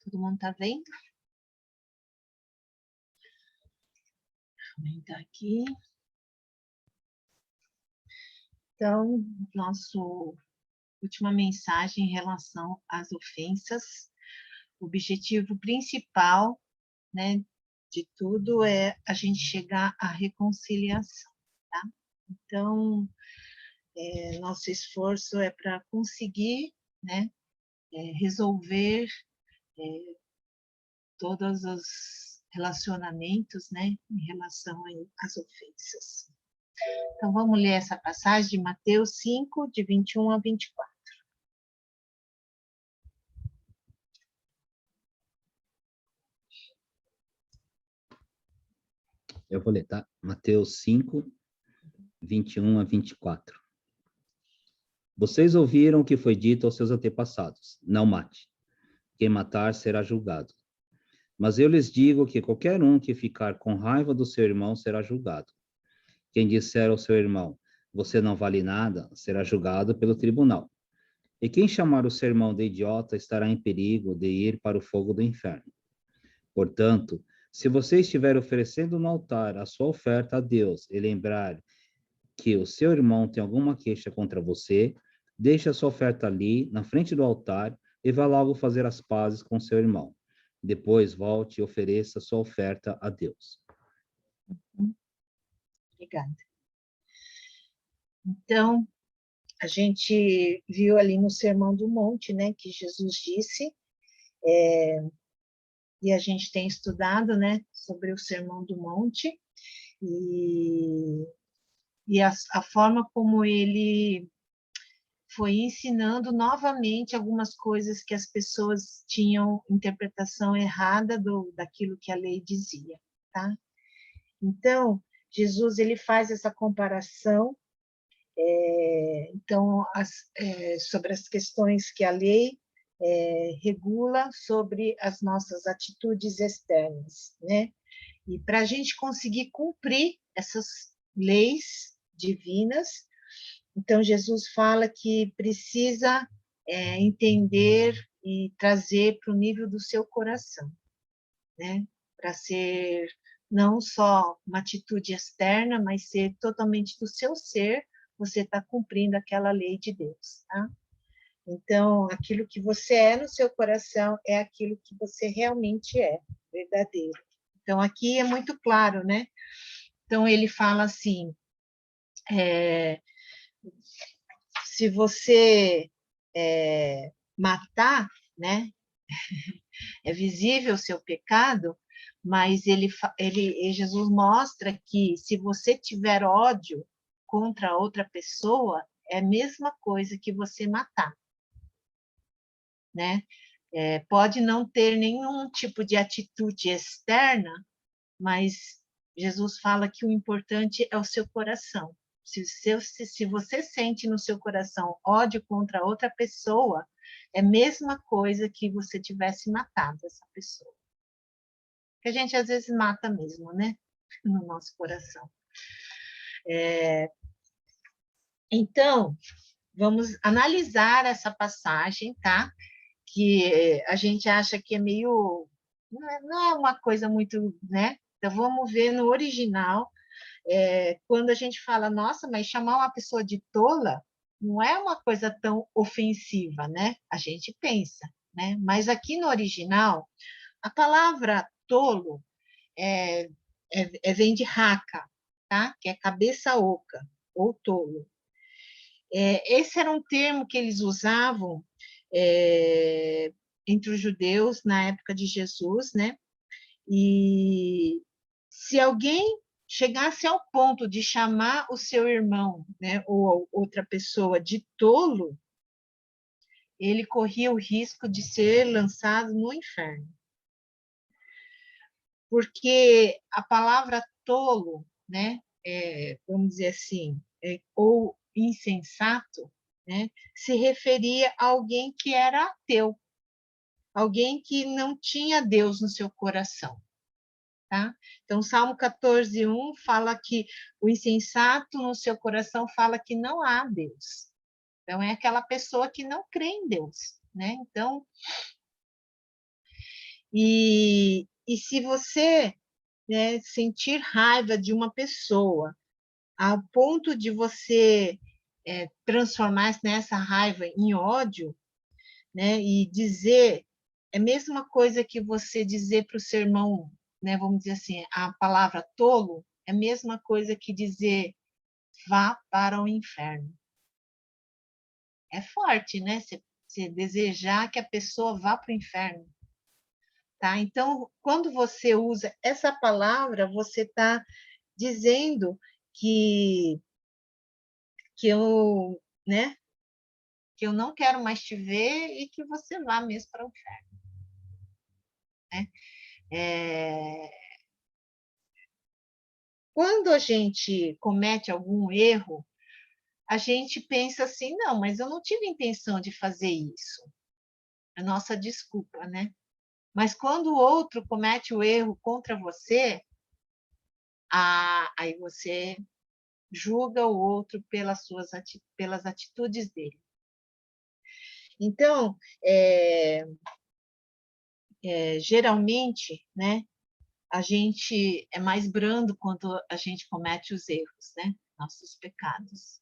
Todo mundo está vendo? Vou aumentar aqui. Então, nosso última mensagem em relação às ofensas. O objetivo principal, né, de tudo é a gente chegar à reconciliação, tá? Então, nosso esforço é para conseguir, né, resolver todos os relacionamentos, né, em relação às ofensas. Então, vamos ler essa passagem de Mateus 5, de 21 a 24. Eu vou ler, tá? Mateus 5, 21 a 24. Vocês ouviram o que foi dito aos seus antepassados: não mate. Quem matar será julgado. Mas eu lhes digo que qualquer um que ficar com raiva do seu irmão será julgado. Quem disser ao seu irmão: você não vale nada, será julgado pelo tribunal. E quem chamar o seu irmão de idiota estará em perigo de ir para o fogo do inferno. Portanto, se você estiver oferecendo no altar a sua oferta a Deus e lembrar que o seu irmão tem alguma queixa contra você, deixe a sua oferta ali, na frente do altar, e vá logo fazer as pazes com seu irmão. Depois volte e ofereça sua oferta a Deus. Obrigada. Então, a gente viu ali no Sermão do Monte, né, que Jesus disse, e a gente tem estudado, né, sobre o Sermão do Monte, e a forma como ele foi ensinando novamente algumas coisas que as pessoas tinham interpretação errada daquilo que a lei dizia, tá? Então, Jesus ele faz essa comparação, então, sobre as questões que a lei regula sobre as nossas atitudes externas, né? E para a gente conseguir cumprir essas leis divinas, então Jesus fala que precisa entender e trazer para o nível do seu coração, né? Para ser não só uma atitude externa, mas ser totalmente do seu ser, você está cumprindo aquela lei de Deus, tá? Então, aquilo que você é no seu coração é aquilo que você realmente é, verdadeiro. Então, aqui é muito claro, né? Então, ele fala assim, se você matar, né? É visível o seu pecado, mas Jesus mostra que se você tiver ódio contra outra pessoa, é a mesma coisa que você matar, né? Pode não ter nenhum tipo de atitude externa, mas Jesus fala que o importante é o seu coração. Se você sente no seu coração ódio contra outra pessoa, é a mesma coisa que você tivesse matado essa pessoa. Que a gente às vezes mata mesmo, né? No nosso coração. Então, vamos analisar essa passagem, tá? Que a gente acha que é meio... Não é uma coisa muito, né? Então, vamos ver no original, quando a gente fala, nossa, mas chamar uma pessoa de tola não é uma coisa tão ofensiva, né? A gente pensa, né? Mas aqui no original, a palavra tolo vem de raca, tá? Que é cabeça oca, ou tolo. Esse era um termo que eles usavam entre os judeus na época de Jesus, né? E se alguém chegasse ao ponto de chamar o seu irmão, né, ou outra pessoa de tolo, ele corria o risco de ser lançado no inferno. Porque a palavra tolo, né, vamos dizer assim, ou insensato, né, se referia a alguém que era ateu, alguém que não tinha Deus no seu coração. Tá? Então, Salmo 14:1 fala que o insensato no seu coração fala que não há Deus. Então, é aquela pessoa que não crê em Deus, né? Então, E se você, né, sentir raiva de uma pessoa, ao ponto de você transformar nessa raiva em ódio, né, e dizer, é a mesma coisa que você dizer para o seu irmão, né, vamos dizer assim, a palavra tolo, é a mesma coisa que dizer vá para o inferno. É forte, né? Você desejar que a pessoa vá para o inferno. Tá? Então, quando você usa essa palavra, você está dizendo que eu, né, que eu não quero mais te ver e que você vá mesmo para o inferno. Né? Quando a gente comete algum erro, a gente pensa assim, não, mas eu não tive intenção de fazer isso. A nossa desculpa, né? Mas quando o outro comete o erro contra você, aí você julga o outro pelas atitudes dele. Então, geralmente, né, a gente é mais brando quando a gente comete os erros, né? Nossos pecados.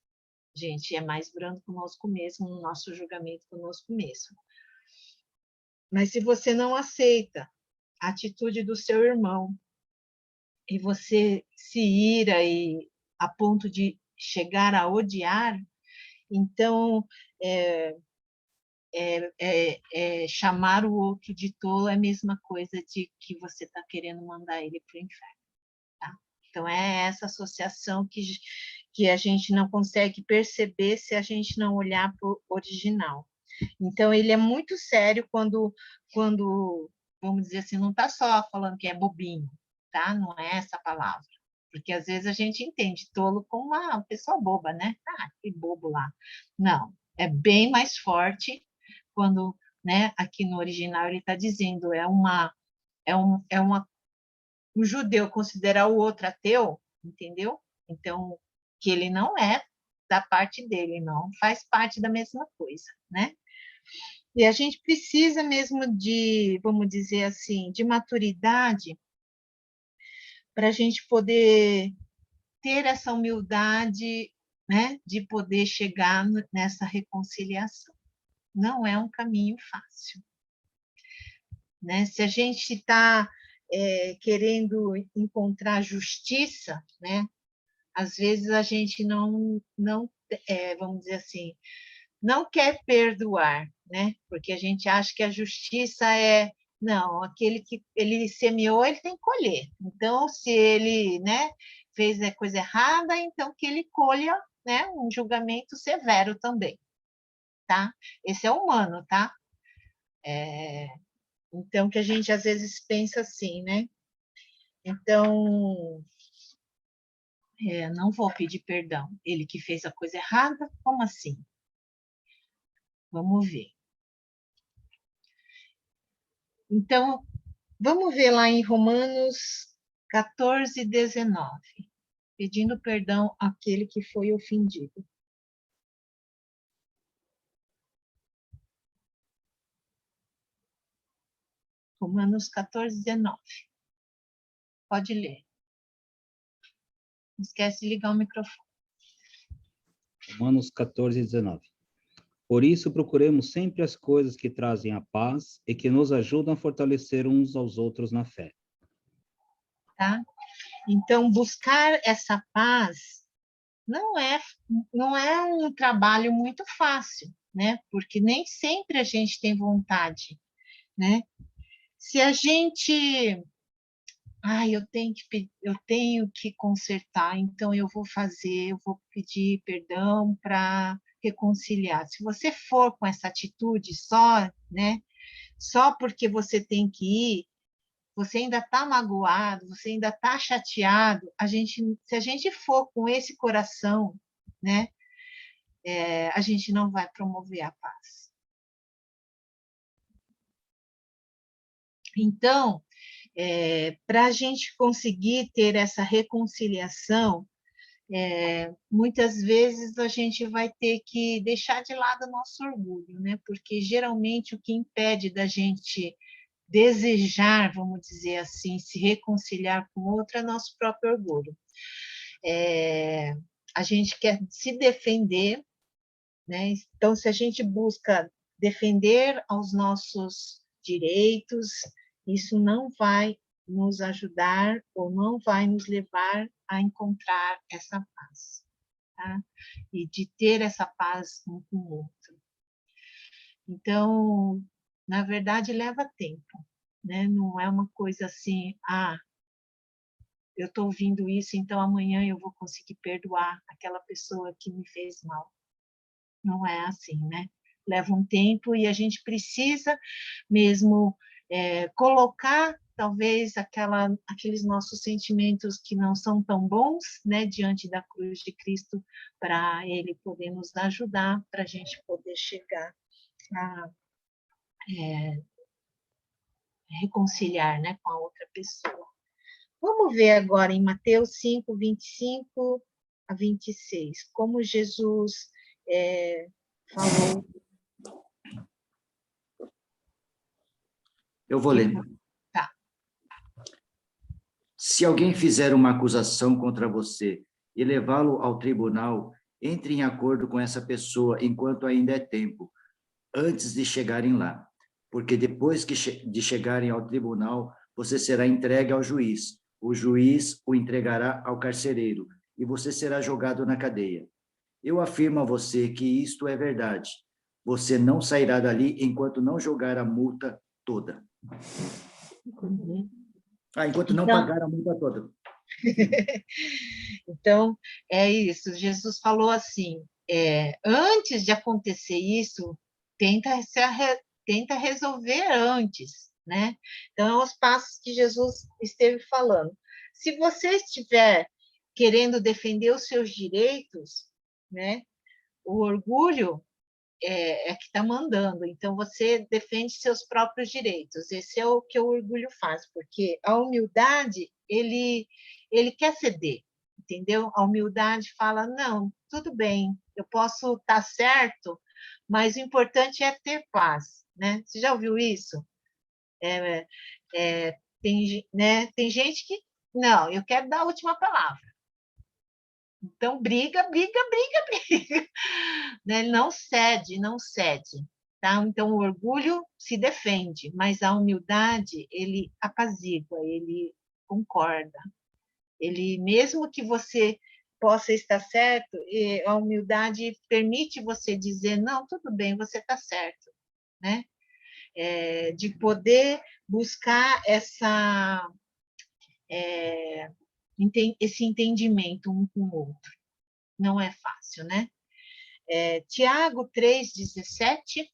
A gente é mais brando conosco mesmo, no nosso julgamento conosco mesmo. Mas se você não aceita a atitude do seu irmão e você se ira a ponto de chegar a odiar, então chamar o outro de tolo é a mesma coisa de que você está querendo mandar ele para o inferno. Tá? Então, é essa associação que a gente não consegue perceber se a gente não olhar para o original. Então, ele é muito sério quando vamos dizer assim, não está só falando que é bobinho, tá? Não é essa palavra. Porque às vezes a gente entende tolo como uma pessoa boba, né? Ah, que bobo lá. Não, é bem mais forte quando, né, aqui no original ele está dizendo, um judeu considerar o outro ateu, entendeu? Então, que ele não é da parte dele, não faz parte da mesma coisa, né? E a gente precisa mesmo de, vamos dizer assim, de maturidade para a gente poder ter essa humildade, né, de poder chegar nessa reconciliação. Não é um caminho fácil. Né? Se a gente está querendo encontrar justiça, né, às vezes a gente não vamos dizer assim, não quer perdoar, né? Porque a gente acha que a justiça não, aquele que ele semeou, ele tem que colher. Então, se ele, né, fez a coisa errada, então que ele colha, né, um julgamento severo também, tá? Esse é humano, tá? Então, que a gente às vezes pensa assim, né? Então, não vou pedir perdão. Ele que fez a coisa errada, como assim? Vamos ver. Então, vamos ver lá em Romanos 14, 19. Pedindo perdão àquele que foi ofendido. Romanos 14, 19. Pode ler. Não esquece de ligar o microfone. Romanos 14, 19. Por isso, procuremos sempre as coisas que trazem a paz e que nos ajudam a fortalecer uns aos outros na fé. Tá? Então, buscar essa paz não é um trabalho muito fácil, né? Porque nem sempre a gente tem vontade, né? Se a gente, eu tenho que consertar, então eu vou pedir perdão para reconciliar. Se você for com essa atitude só, né? Só porque você tem que ir, você ainda está magoado, você ainda está chateado. Se a gente for com esse coração, né? A gente não vai promover a paz. Então, para a gente conseguir ter essa reconciliação, muitas vezes a gente vai ter que deixar de lado o nosso orgulho, né? Porque geralmente o que impede da gente desejar, vamos dizer assim, se reconciliar com outro é nosso próprio orgulho. A gente quer se defender, né? Então, se a gente busca defender aos nossos direitos, isso não vai nos ajudar ou não vai nos levar a encontrar essa paz, tá? E de ter essa paz um com o outro. Então, na verdade, leva tempo, né? Não é uma coisa assim, eu estou ouvindo isso, então amanhã eu vou conseguir perdoar aquela pessoa que me fez mal. Não é assim, né? Leva um tempo e a gente precisa mesmo colocar, talvez, aqueles nossos sentimentos que não são tão bons, né, diante da cruz de Cristo, para Ele poder nos ajudar, para a gente poder chegar a reconciliar, né, com a outra pessoa. Vamos ver agora em Mateus 5, 25 a 26, como Jesus falou. Eu vou ler. Tá. Se alguém fizer uma acusação contra você e levá-lo ao tribunal, entre em acordo com essa pessoa enquanto ainda é tempo, antes de chegarem lá. Porque depois de chegarem ao tribunal, você será entregue ao juiz. O juiz o entregará ao carcereiro e você será jogado na cadeia. Eu afirmo a você que isto é verdade. Você não sairá dali enquanto não jogar a multa toda. Uhum. Enquanto não pagar a multa toda. Então, é isso. Jesus falou assim, antes de acontecer isso, tenta resolver antes, né? Então, os passos que Jesus esteve falando. Se você estiver querendo defender os seus direitos, né? O orgulho que está mandando. Então, você defende seus próprios direitos. Esse é o que o orgulho faz, porque a humildade, ele quer ceder, entendeu? A humildade fala, não, tudo bem, eu posso estar certo, mas o importante é ter paz, né? Você já ouviu isso? Tem gente que, não, eu quero dar a última palavra. Então, briga, né? Não cede, não cede. Tá? Então, o orgulho se defende, mas a humildade, ele apazigua, ele concorda. Ele, mesmo que você possa estar certo, a humildade permite você dizer, não, tudo bem, você está certo. Né? De poder buscar esse entendimento um com o outro. Não é fácil, né? Tiago 3,17.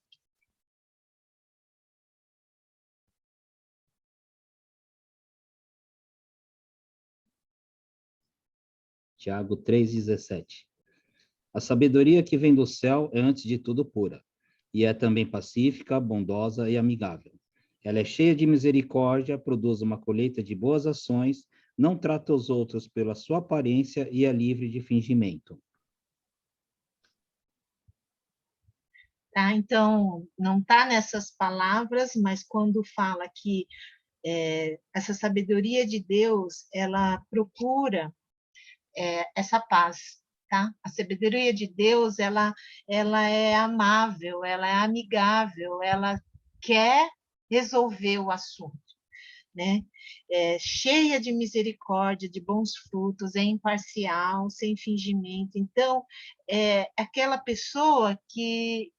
Tiago 3,17. A sabedoria que vem do céu é, antes de tudo, pura, e é também pacífica, bondosa e amigável. Ela é cheia de misericórdia, produz uma colheita de boas ações, não trata os outros pela sua aparência e é livre de fingimento. Tá? Então, não está nessas palavras, mas quando fala que essa sabedoria de Deus, ela procura essa paz, tá? A sabedoria de Deus, ela é amável, ela é amigável, ela quer resolver o assunto, né? Cheia de misericórdia, de bons frutos, é imparcial, sem fingimento. Então, aquela pessoa que,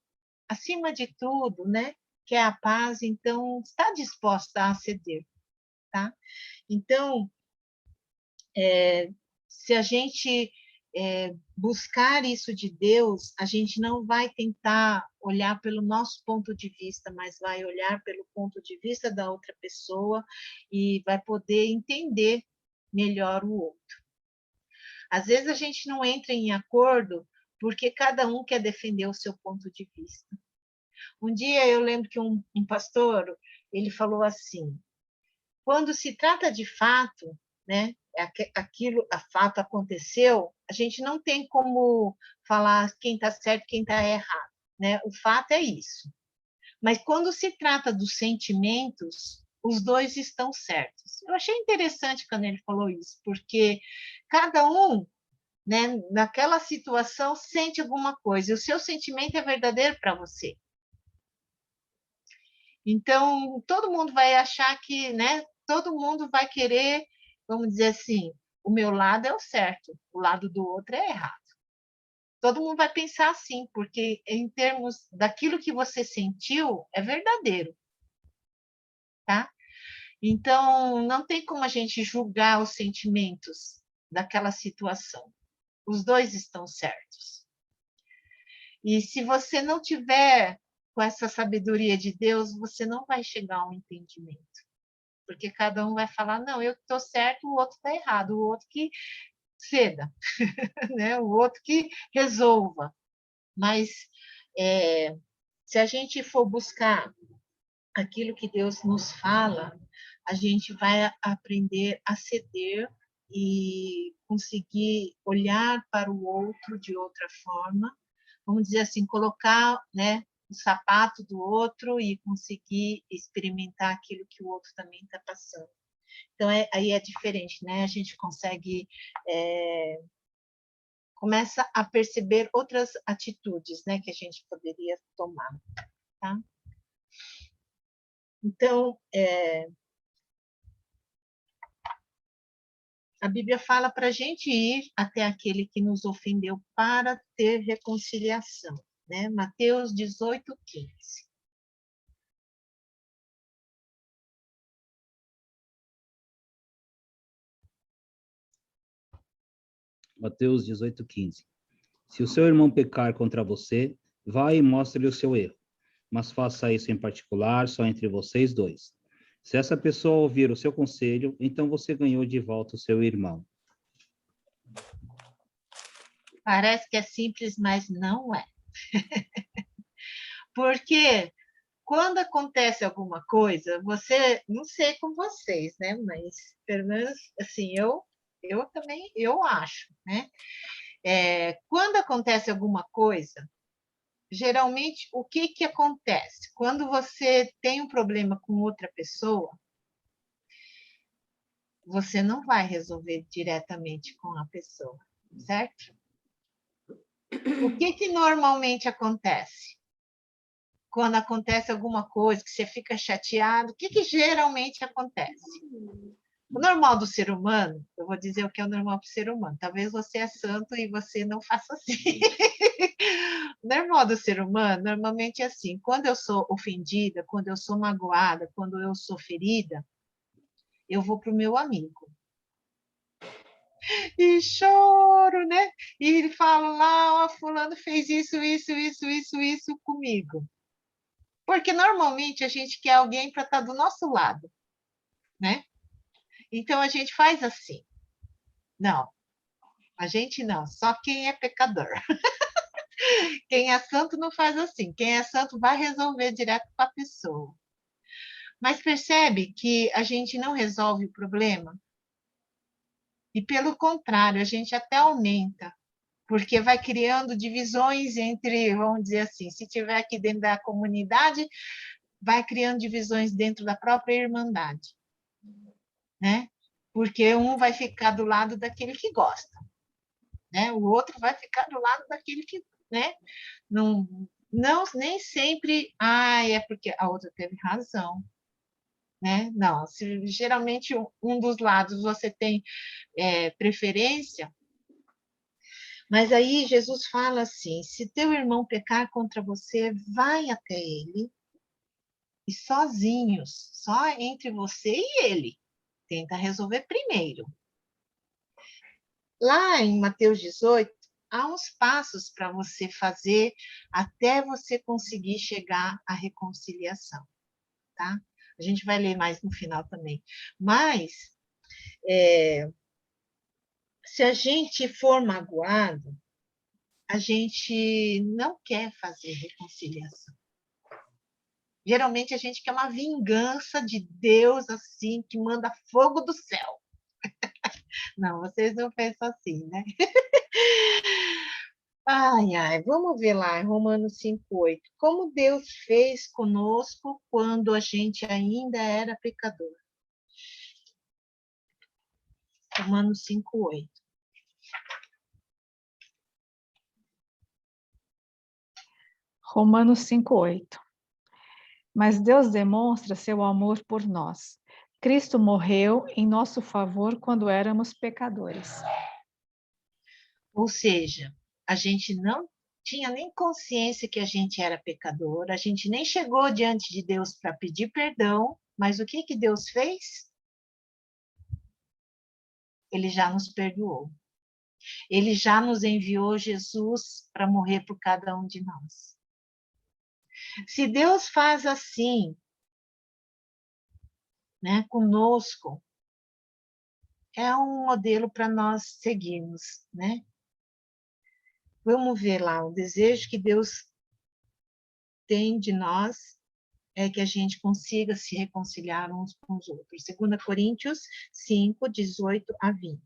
acima de tudo, né, quer a paz, então está disposta a ceder, tá? Então, se a gente buscar isso de Deus, a gente não vai tentar olhar pelo nosso ponto de vista, mas vai olhar pelo ponto de vista da outra pessoa e vai poder entender melhor o outro. Às vezes a gente não entra em acordo porque cada um quer defender o seu ponto de vista. Um dia eu lembro que um pastor, ele falou assim, quando se trata de fato, né, a fato aconteceu, a gente não tem como falar quem está certo e quem está errado, né? O fato é isso. Mas quando se trata dos sentimentos, os dois estão certos. Eu achei interessante quando ele falou isso, porque cada um, né, naquela situação sente alguma coisa, e o seu sentimento é verdadeiro para você. Então, todo mundo vai achar que, né, todo mundo vai querer, vamos dizer assim, o meu lado é o certo, o lado do outro é errado. Todo mundo vai pensar assim, porque em termos daquilo que você sentiu, é verdadeiro, tá? Então, não tem como a gente julgar os sentimentos daquela situação. Os dois estão certos. E se você não tiver com essa sabedoria de Deus, você não vai chegar a um entendimento. Porque cada um vai falar, não, eu estou certo, o outro está errado, o outro que ceda, né? O outro que resolva. Mas se a gente for buscar aquilo que Deus nos fala, a gente vai aprender a ceder e conseguir olhar para o outro de outra forma, vamos dizer assim, colocar, né, o sapato do outro e conseguir experimentar aquilo que o outro também está passando. Então, aí é diferente, né? A gente consegue, começa a perceber outras atitudes, né, que a gente poderia tomar, tá? Então, a Bíblia fala para a gente ir até aquele que nos ofendeu para ter reconciliação, né? Mateus 18:15. Mateus 18:15. Se o seu irmão pecar contra você, vá e mostre-lhe o seu erro, mas faça isso em particular só entre vocês dois. Se essa pessoa ouvir o seu conselho, então você ganhou de volta o seu irmão. Parece que é simples, mas não é. Porque quando acontece alguma coisa, você, não sei com vocês, né? Mas pelo menos assim, eu também eu acho, né? Quando acontece alguma coisa, geralmente o que que acontece? Quando você tem um problema com outra pessoa, você não vai resolver diretamente com a pessoa, certo? O que que normalmente acontece? Quando acontece alguma coisa que você fica chateado, o que que geralmente acontece? O normal do ser humano, eu vou dizer o que é o normal para o ser humano. Talvez você é santo e você não faça assim. O normal do ser humano, normalmente é assim. Quando eu sou ofendida, quando eu sou magoada, quando eu sou ferida, eu vou para o meu amigo. E choro, né? E ele fala lá, ó, fulano fez isso comigo. Porque normalmente a gente quer alguém para estar do nosso lado, né? Então a gente faz assim. Não, a gente não, só quem é pecador. Quem é santo não faz assim. Quem é santo vai resolver direto com a pessoa. Mas percebe que a gente não resolve o problema? E pelo contrário, a gente até aumenta, porque vai criando divisões entre, vamos dizer assim, se tiver aqui dentro da comunidade, vai criando divisões dentro da própria irmandade, né? Porque um vai ficar do lado daquele que gosta, né? O outro vai ficar do lado daquele que, né? Não, nem sempre, é porque a outra teve razão, né? Não, se geralmente um dos lados você tem preferência, mas aí Jesus fala assim: se teu irmão pecar contra você, vai até ele e sozinhos, só entre você e ele, tenta resolver primeiro. Lá em Mateus 18, há uns passos para você fazer até você conseguir chegar à reconciliação, tá? A gente vai ler mais no final também. Mas, se a gente for magoado, a gente não quer fazer reconciliação. Geralmente a gente quer uma vingança de Deus, assim, que manda fogo do céu. Não, vocês não pensam assim, né? Ai, ai, vamos ver lá, em Romanos 5:8. Como Deus fez conosco quando a gente ainda era pecador. Romanos 5:8. Romanos 5:8. Mas Deus demonstra seu amor por nós. Cristo morreu em nosso favor quando éramos pecadores. Ou seja, a gente não tinha nem consciência que a gente era pecador, a gente nem chegou diante de Deus para pedir perdão, mas o que que Deus fez? Ele já nos perdoou. Ele já nos enviou Jesus para morrer por cada um de nós. Se Deus faz assim, né, conosco, é um modelo para nós seguirmos, né? Vamos ver lá, o desejo que Deus tem de nós é que a gente consiga se reconciliar uns com os outros. 2 Coríntios 5, 18 a 20.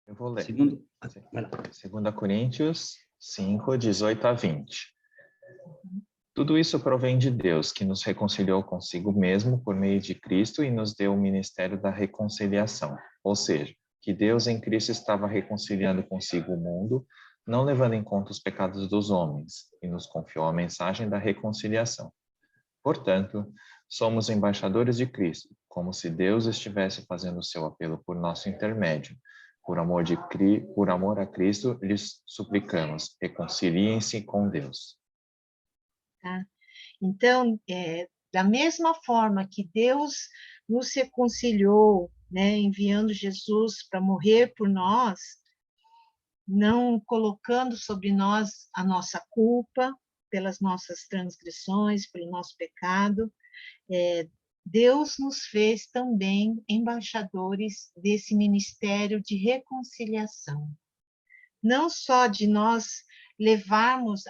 Eu vou ler. Segundo, vai lá. 2 Coríntios 5, 18 a 20. Tudo isso provém de Deus, que nos reconciliou consigo mesmo por meio de Cristo e nos deu o ministério da reconciliação. Ou seja, que Deus em Cristo estava reconciliando consigo o mundo, não levando em conta os pecados dos homens, e nos confiou a mensagem da reconciliação. Portanto, somos embaixadores de Cristo, como se Deus estivesse fazendo o seu apelo por nosso intermédio. Por amor a Cristo, lhes suplicamos, reconciliem-se com Deus. Tá? Então, da mesma forma que Deus nos reconciliou, né, enviando Jesus para morrer por nós, não colocando sobre nós a nossa culpa pelas nossas transgressões, pelo nosso pecado, Deus nos fez também embaixadores desse ministério de reconciliação. Não só de nós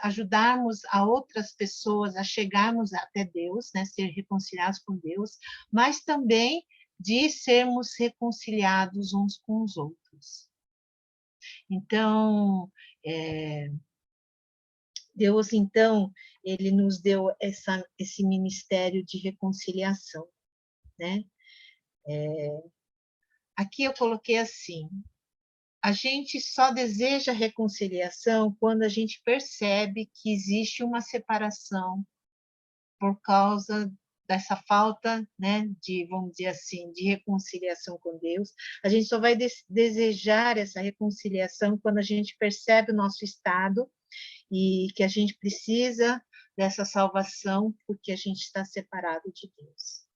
ajudarmos a outras pessoas a chegarmos até Deus, né, ser reconciliados com Deus, mas também de sermos reconciliados uns com os outros. Então, Deus, então, ele nos deu esse ministério de reconciliação, né? Aqui eu coloquei assim: a gente só deseja reconciliação quando a gente percebe que existe uma separação por causa dessa falta, né, de, vamos dizer assim, de reconciliação com Deus. A gente só vai desejar essa reconciliação quando a gente percebe o nosso estado e que a gente precisa dessa salvação porque a gente está separado de Deus.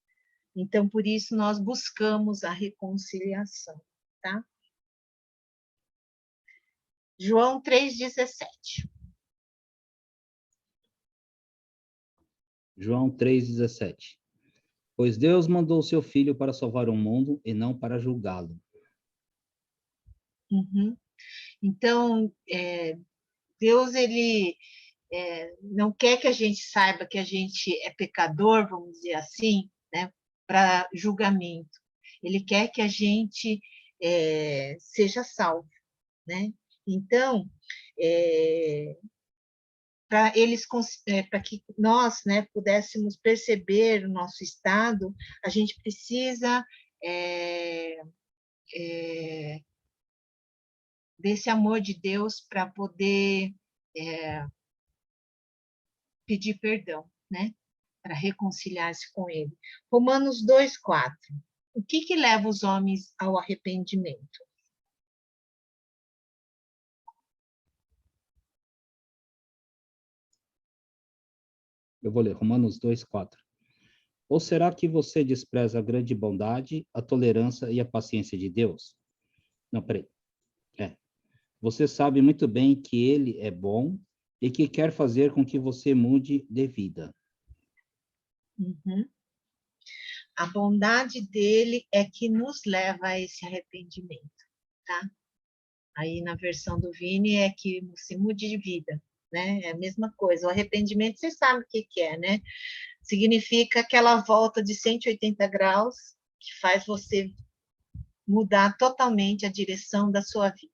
Então, por isso, nós buscamos a reconciliação, tá? João 3,17. João 3,17. Pois Deus mandou o seu Filho para salvar o mundo e não para julgá-lo. Uhum. Então, Deus, ele não quer que a gente saiba que a gente é pecador, vamos dizer assim, né, para julgamento. Ele quer que a gente seja salvo, né? Então, para que nós, né, pudéssemos perceber o nosso estado, a gente precisa desse amor de Deus para poder pedir perdão, né? Para reconciliar-se com Ele. Romanos 2,4. O que leva os homens ao arrependimento? Eu vou ler Romanos 2,4. Ou será que você despreza a grande bondade, a tolerância e a paciência de Deus? Não, peraí. Você sabe muito bem que Ele é bom e que quer fazer com que você mude de vida. Uhum. A bondade dele é que nos leva a esse arrependimento, tá? Aí na versão do Vini é que se mude de vida, né? É a mesma coisa. O arrependimento, você sabe o que é, né? Significa aquela volta de 180 graus que faz você mudar totalmente a direção da sua vida,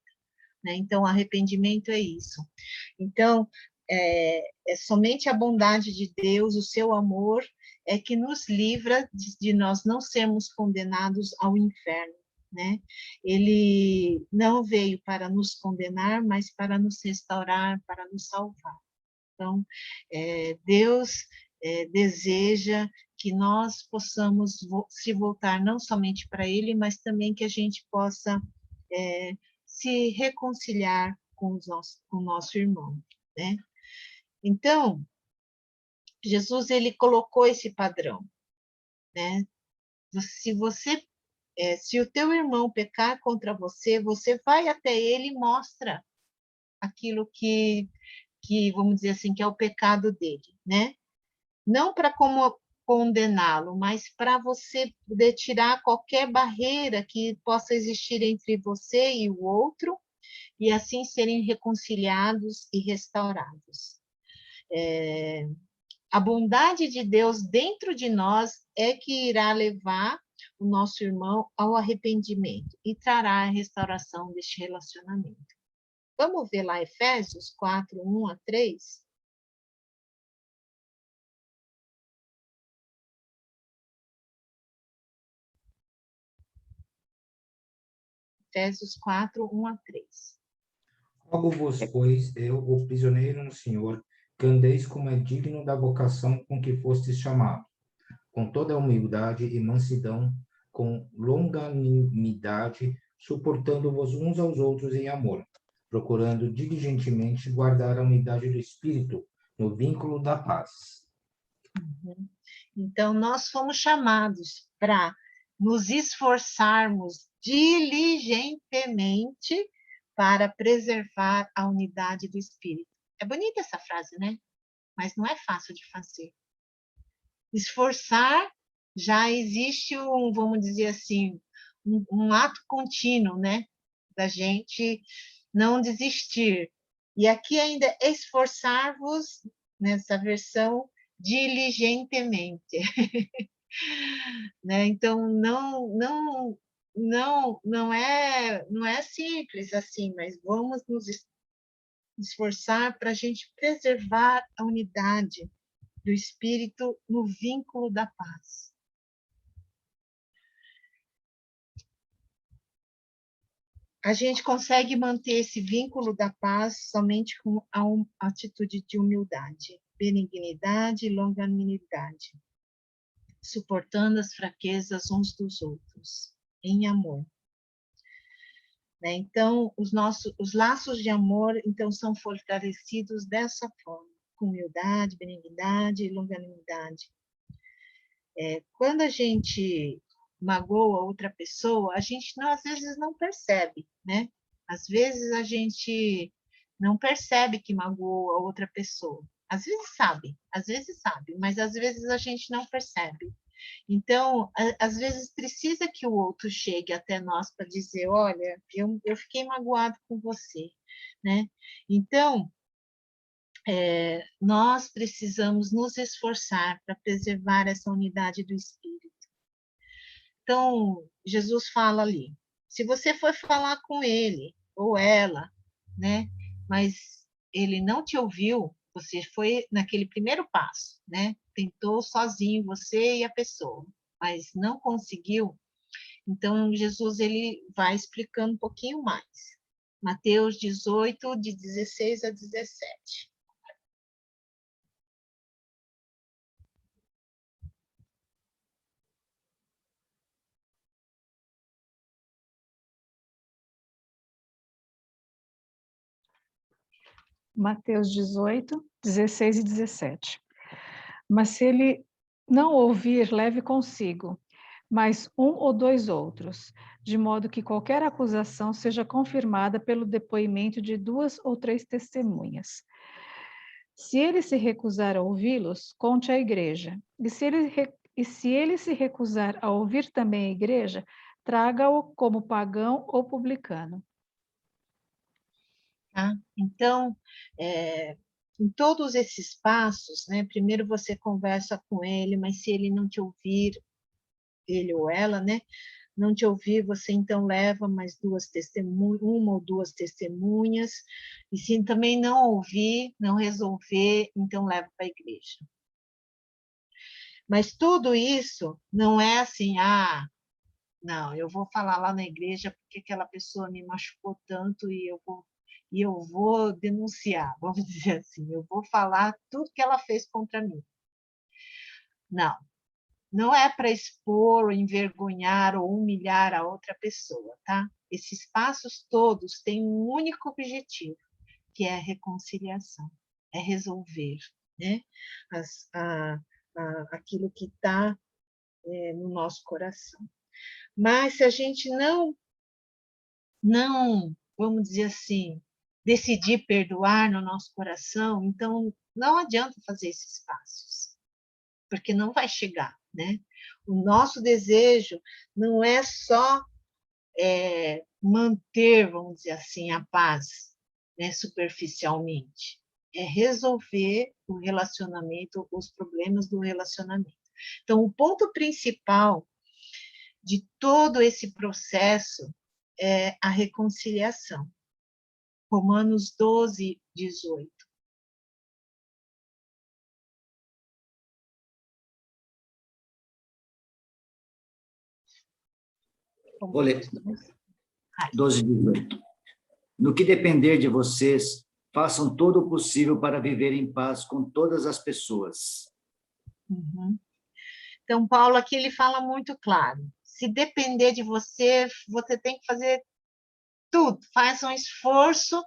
né? Então, arrependimento é isso. Então, é somente a bondade de Deus, o seu amor, é que nos livra de nós não sermos condenados ao inferno, né? Ele não veio para nos condenar, mas para nos restaurar, para nos salvar. Então, Deus deseja que nós possamos se voltar não somente para Ele, mas também que a gente possa se reconciliar com o nosso irmão, né? Então, Jesus, ele colocou esse padrão, né? Se o teu irmão pecar contra você, você vai até ele e mostra aquilo que vamos dizer assim, que é o pecado dele, né? Não para como condená-lo, mas para você poder tirar qualquer barreira que possa existir entre você e o outro, e assim serem reconciliados e restaurados. A bondade de Deus dentro de nós é que irá levar o nosso irmão ao arrependimento e trará a restauração deste relacionamento. Vamos ver lá Efésios 4, 1 a 3? Efésios 4, 1 a 3. Rogo-vos, pois, eu, o prisioneiro no Senhor, que andeis como é digno da vocação com que fostes chamado, com toda a humildade e mansidão, com longanimidade, suportando-vos uns aos outros em amor, procurando diligentemente guardar a unidade do Espírito no vínculo da paz. Então, nós fomos chamados para nos esforçarmos diligentemente para preservar a unidade do Espírito. É bonita essa frase, né? Mas não é fácil de fazer. Esforçar, já existe vamos dizer assim, um ato contínuo, né? Da gente não desistir. E aqui ainda esforçar-vos, nessa versão, diligentemente. Né? Então, não é simples assim, mas vamos nos esforçar para a gente preservar a unidade do Espírito no vínculo da paz. A gente consegue manter esse vínculo da paz somente com a atitude de humildade, benignidade e longanimidade, suportando as fraquezas uns dos outros, em amor. Então, os laços de amor, então, são fortalecidos dessa forma, com humildade, benignidade e longanimidade. Quando a gente magoa outra pessoa, a gente às vezes não percebe, né? Às vezes a gente não percebe que magoa outra pessoa. Às vezes sabe, mas às vezes a gente não percebe. Então, às vezes precisa que o outro chegue até nós para dizer, olha, eu fiquei magoado com você, né? Então, nós precisamos nos esforçar para preservar essa unidade do Espírito. Então, Jesus fala ali, se você for falar com ele ou ela, né? Mas ele não te ouviu, você foi naquele primeiro passo, né? Tentou sozinho, você e a pessoa, mas não conseguiu. Então, Jesus ele vai explicando um pouquinho mais. Mateus 18, de 16 a 17. Mateus 18, 16 e 17. Mas se ele não ouvir, leve consigo mais um ou dois outros, de modo que qualquer acusação seja confirmada pelo depoimento de 2 ou 3 testemunhas. Se ele se recusar a ouvi-los, conte à igreja. E se ele se recusar a ouvir também a igreja, traga-o como pagão ou publicano. Tá? Então, em todos esses passos, né, primeiro você conversa com ele, mas se ele não te ouvir, ele ou ela, né, não te ouvir, você então leva mais uma ou duas testemunhas, e se também não ouvir, não resolver, então leva para a igreja. Mas tudo isso não é assim, não, eu vou falar lá na igreja porque aquela pessoa me machucou tanto e eu vou denunciar, vamos dizer assim, eu vou falar tudo que ela fez contra mim. Não, não é para expor, ou envergonhar ou humilhar a outra pessoa, tá? Esses passos todos têm um único objetivo, que é a reconciliação, é resolver, né? Aquilo que está no nosso coração. Mas se a gente não, vamos dizer assim, decidir perdoar no nosso coração, então não adianta fazer esses passos, porque não vai chegar, né? O nosso desejo não é só manter, vamos dizer assim, a paz, né, superficialmente, é resolver o relacionamento, os problemas do relacionamento. Então, o ponto principal de todo esse processo é a reconciliação. Romanos 12, 18. Vou ler. 12, 18. No que depender de vocês, façam todo o possível para viver em paz com todas as pessoas. Uhum. Então, Paulo aqui ele fala muito claro. Se depender de você, você tem que fazer tudo. Faça um esforço,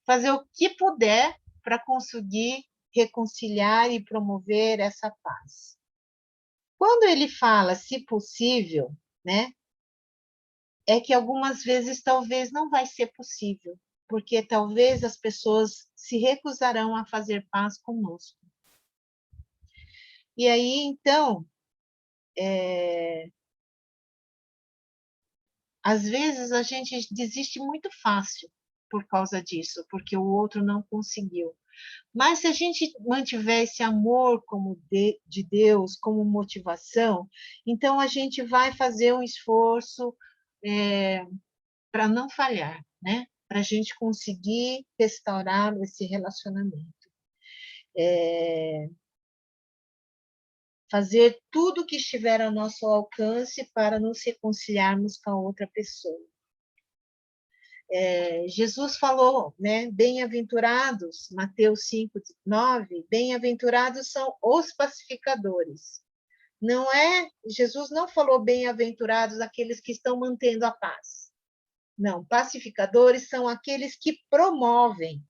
fazer o que puder para conseguir reconciliar e promover essa paz. Quando ele fala, se possível, né, é que algumas vezes talvez não vai ser possível, porque talvez as pessoas se recusarão a fazer paz conosco. E aí, então, às vezes a gente desiste muito fácil por causa disso, porque o outro não conseguiu. Mas se a gente mantiver esse amor como de Deus como motivação, então a gente vai fazer um esforço para não falhar, né? Para a gente conseguir restaurar esse relacionamento. Fazer tudo o que estiver ao nosso alcance para nos reconciliarmos com a outra pessoa. Jesus falou, né? Bem-aventurados, Mateus 5, 9, bem-aventurados são os pacificadores. Não é, Jesus não falou bem-aventurados aqueles que estão mantendo a paz. Não, pacificadores são aqueles que promovem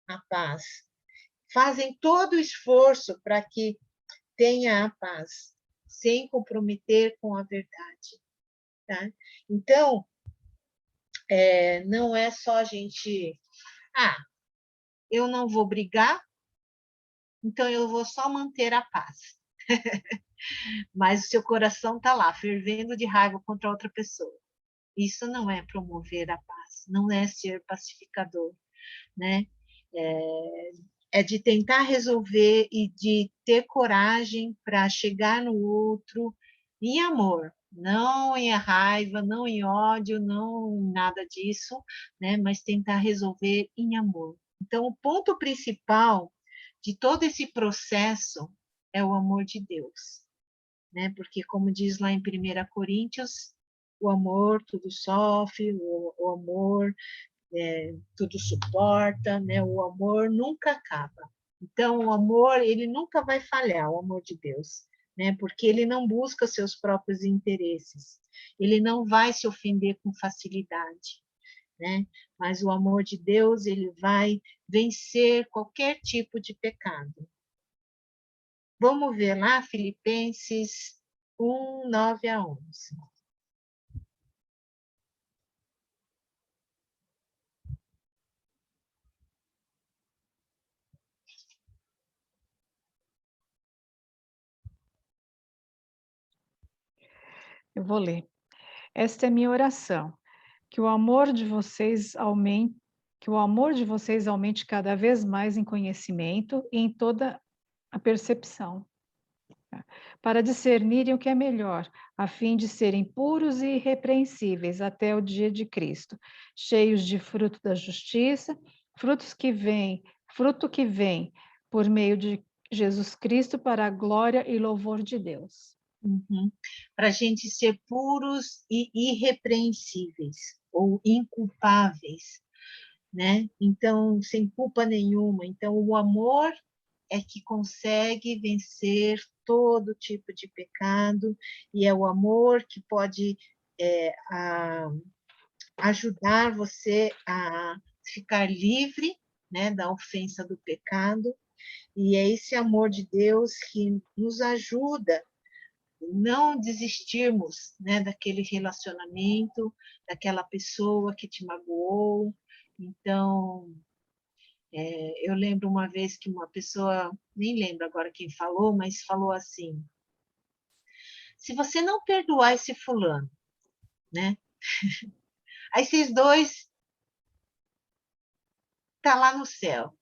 a paz, fazem todo o esforço para que tenha a paz, sem comprometer com a verdade. Tá? Então, não é só a gente, eu não vou brigar, então eu vou só manter a paz. Mas o seu coração está lá, fervendo de raiva contra outra pessoa. Isso não é promover a paz, não é ser pacificador, né? É de tentar resolver e de ter coragem para chegar no outro em amor, não em raiva, não em ódio, não em nada disso, né? Mas tentar resolver em amor. Então, o ponto principal de todo esse processo é o amor de Deus, né? Porque, como diz lá em 1 Coríntios, o amor tudo sofre, o amor tudo suporta, né? O amor nunca acaba. Então, o amor, ele nunca vai falhar, o amor de Deus, né? Porque ele não busca seus próprios interesses, ele não vai se ofender com facilidade, né? Mas o amor de Deus, ele vai vencer qualquer tipo de pecado. Vamos ver lá, Filipenses 1, 9 a 11. Eu vou ler. Esta é minha oração, que o amor de vocês aumente, cada vez mais em conhecimento e em toda a percepção, para discernirem o que é melhor, a fim de serem puros e irrepreensíveis até o dia de Cristo, cheios de fruto da justiça, fruto que vem por meio de Jesus Cristo para a glória e louvor de Deus. Uhum. Para a gente ser puros e irrepreensíveis, ou inculpáveis, né? Então, sem culpa nenhuma. Então, o amor é que consegue vencer todo tipo de pecado, e é o amor que pode ajudar você a ficar livre, né, da ofensa do pecado, e é esse amor de Deus que nos ajuda a não desistirmos, né, daquele relacionamento, daquela pessoa que te magoou. Então, eu lembro uma vez que uma pessoa, nem lembro agora quem falou, mas falou assim: se você não perdoar esse fulano, né? Aí vocês dois tá lá no céu.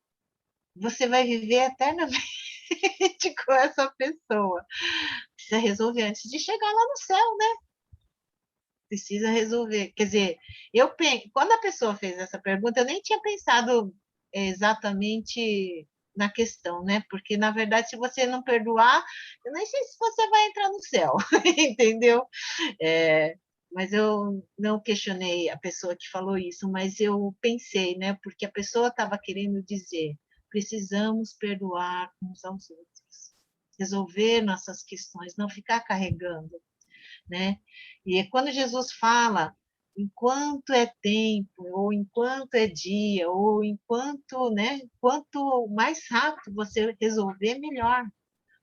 Você vai viver eternamente com essa pessoa. Precisa resolver antes de chegar lá no céu, né? Precisa resolver. Quer dizer, quando a pessoa fez essa pergunta, eu nem tinha pensado exatamente na questão, né? Porque, na verdade, se você não perdoar, eu nem sei se você vai entrar no céu, entendeu? Mas eu não questionei a pessoa que falou isso, mas eu pensei, né? Porque a pessoa estava querendo dizer: precisamos perdoar uns aos outros, resolver nossas questões, não ficar carregando, né? E quando Jesus fala, enquanto é tempo, ou enquanto é dia, ou enquanto, né? Quanto mais rápido você resolver, melhor.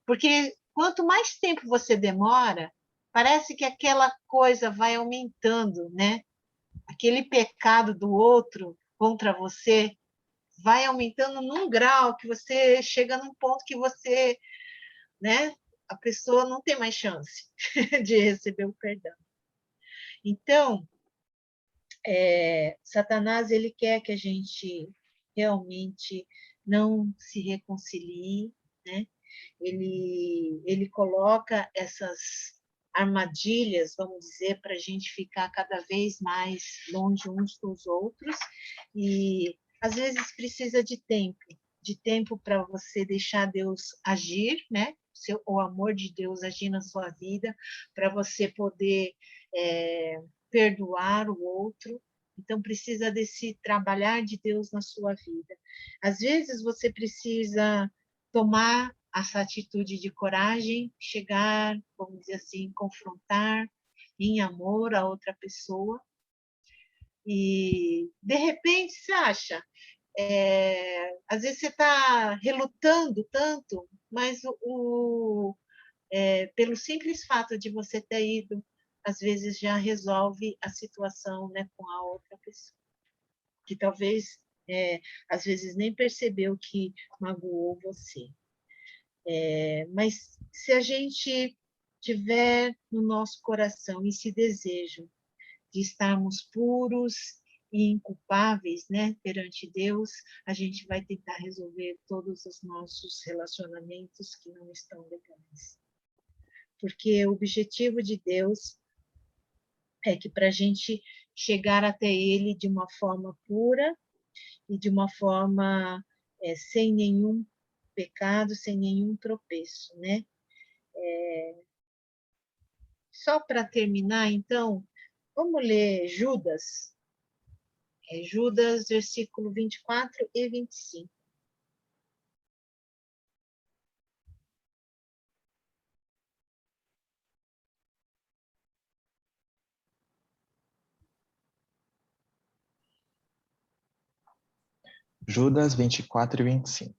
Porque quanto mais tempo você demora, parece que aquela coisa vai aumentando, né? Aquele pecado do outro contra você vai aumentando num grau que você chega num ponto que você, né? A pessoa não tem mais chance de receber o perdão. Então, Satanás, ele quer que a gente realmente não se reconcilie, né? Ele coloca essas armadilhas, vamos dizer, para a gente ficar cada vez mais longe uns dos outros, e às vezes precisa de tempo para você deixar Deus agir, né? O amor de Deus agir na sua vida, para você poder perdoar o outro. Então, precisa desse trabalhar de Deus na sua vida. Às vezes, você precisa tomar essa atitude de coragem, chegar, vamos dizer assim, confrontar em amor a outra pessoa. E, de repente, você acha, às vezes você está relutando tanto, mas pelo simples fato de você ter ido, às vezes já resolve a situação, né, com a outra pessoa, que talvez, às vezes, nem percebeu que magoou você. Mas se a gente tiver no nosso coração esse desejo de estarmos puros e inculpáveis, né, perante Deus, a gente vai tentar resolver todos os nossos relacionamentos que não estão legais. Porque o objetivo de Deus é que para a gente chegar até Ele de uma forma pura e de uma forma sem nenhum pecado, sem nenhum tropeço, né? Só para terminar, então, vamos ler Judas. Judas, versículo 24 e 25. Judas 24 e 25.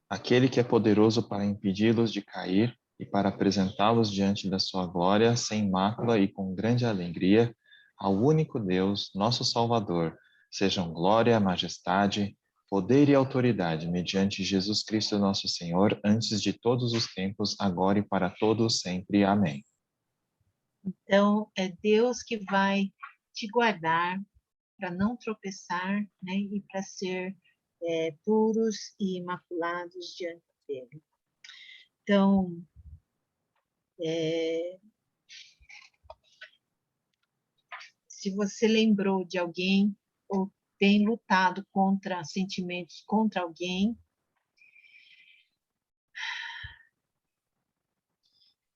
Aquele que é poderoso para impedi-los de cair e para apresentá-los diante da sua glória sem mácula e com grande alegria, ao único Deus, nosso Salvador, sejam glória, majestade, poder e autoridade mediante Jesus Cristo nosso Senhor, antes de todos os tempos, agora e para todos sempre. Amém. Então, é Deus que vai te guardar para não tropeçar, né, e para ser puros e imaculados diante dele. Então, Se você lembrou de alguém ou tem lutado contra sentimentos contra alguém,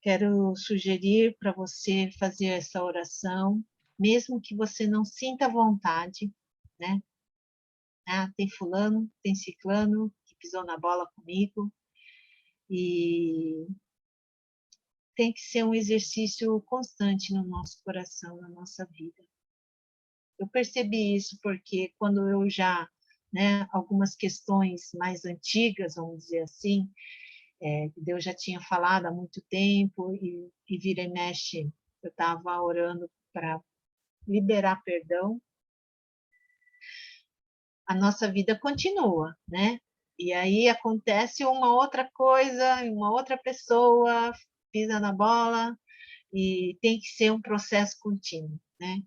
quero sugerir para você fazer essa oração, mesmo que você não sinta vontade, né? Ah, tem fulano, tem ciclano que pisou na bola comigo, e tem que ser um exercício constante no nosso coração, na nossa vida. Eu percebi isso porque quando eu já, né, algumas questões mais antigas, vamos dizer assim, Deus já tinha falado há muito tempo, e vira e mexe, eu estava orando para liberar perdão, a nossa vida continua, né? E aí acontece uma outra coisa, uma outra pessoa pisa na bola, e tem que ser um processo contínuo, né?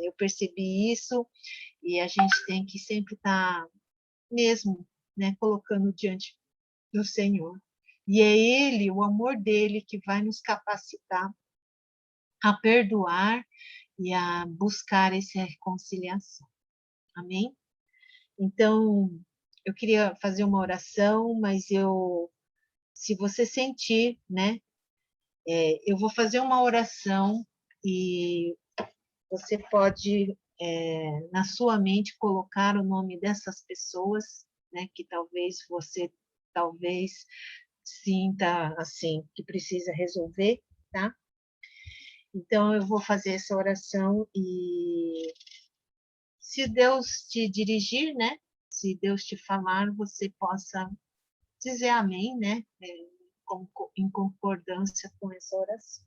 Eu percebi isso, e a gente tem que sempre estar mesmo, né, colocando diante do Senhor. E é Ele, o amor dele, que vai nos capacitar a perdoar e a buscar essa reconciliação. Amém? Então, eu queria fazer uma oração, mas se você sentir, né, eu vou fazer uma oração e você pode, na sua mente, colocar o nome dessas pessoas, né, que talvez você sinta assim que precisa resolver, tá? Então eu vou fazer essa oração e se Deus te dirigir, né? Se Deus te falar, você possa dizer amém, né? Em concordância com essa oração.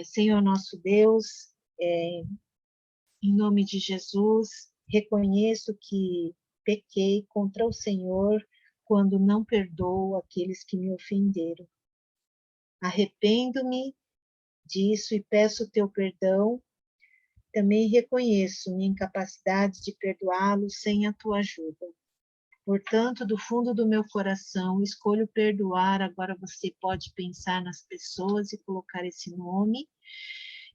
Senhor nosso Deus, em nome de Jesus, reconheço que pequei contra o Senhor quando não perdoo aqueles que me ofenderam. Arrependo-me disso e peço teu perdão. Também reconheço minha incapacidade de perdoá-los sem a tua ajuda. Portanto, do fundo do meu coração, escolho perdoar. Agora você pode pensar nas pessoas e colocar esse nome.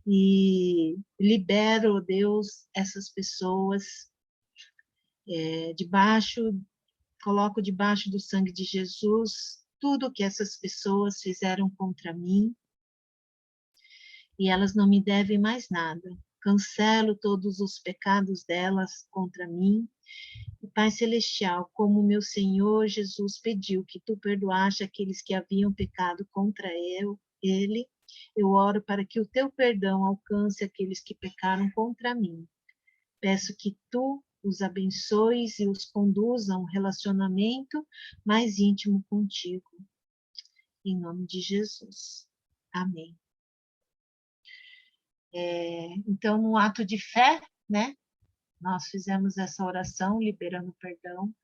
E libero, Deus, essas pessoas coloco debaixo do sangue de Jesus tudo que essas pessoas fizeram contra mim, e elas não me devem mais nada. Cancelo todos os pecados delas contra mim. E Pai Celestial, como meu Senhor Jesus pediu que tu perdoaste aqueles que haviam pecado contra ele, eu oro para que o teu perdão alcance aqueles que pecaram contra mim. Peço que tu os abençoes e os conduza a um relacionamento mais íntimo contigo. Em nome de Jesus. Amém. Então, no ato de fé, né, nós fizemos essa oração, liberando perdão.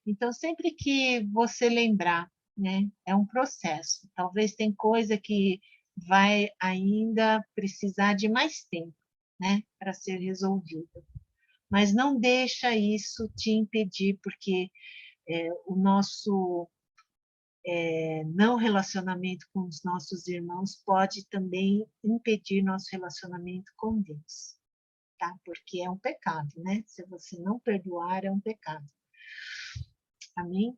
Então, sempre que você lembrar, né, é um processo. Talvez tem coisa que vai ainda precisar de mais tempo, né, para ser resolvida. Mas não deixa isso te impedir, porque o nosso não relacionamento com os nossos irmãos pode também impedir nosso relacionamento com Deus, tá? Porque é um pecado, né? Se você não perdoar, é um pecado. Amém?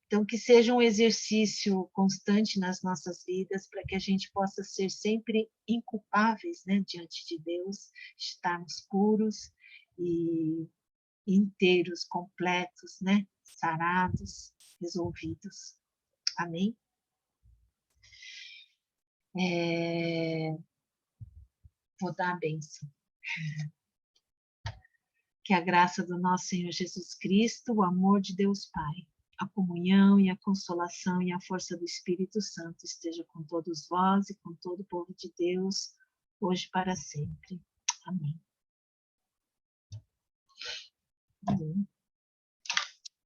Então, que seja um exercício constante nas nossas vidas, para que a gente possa ser sempre inculpáveis, né, diante de Deus, estarmos puros e inteiros, completos, né, sarados, resolvidos. Amém? Vou dar a bênção. Que a graça do nosso Senhor Jesus Cristo, o amor de Deus Pai, a comunhão e a consolação e a força do Espírito Santo esteja com todos vós e com todo o povo de Deus, hoje e para sempre. Amém. Amém.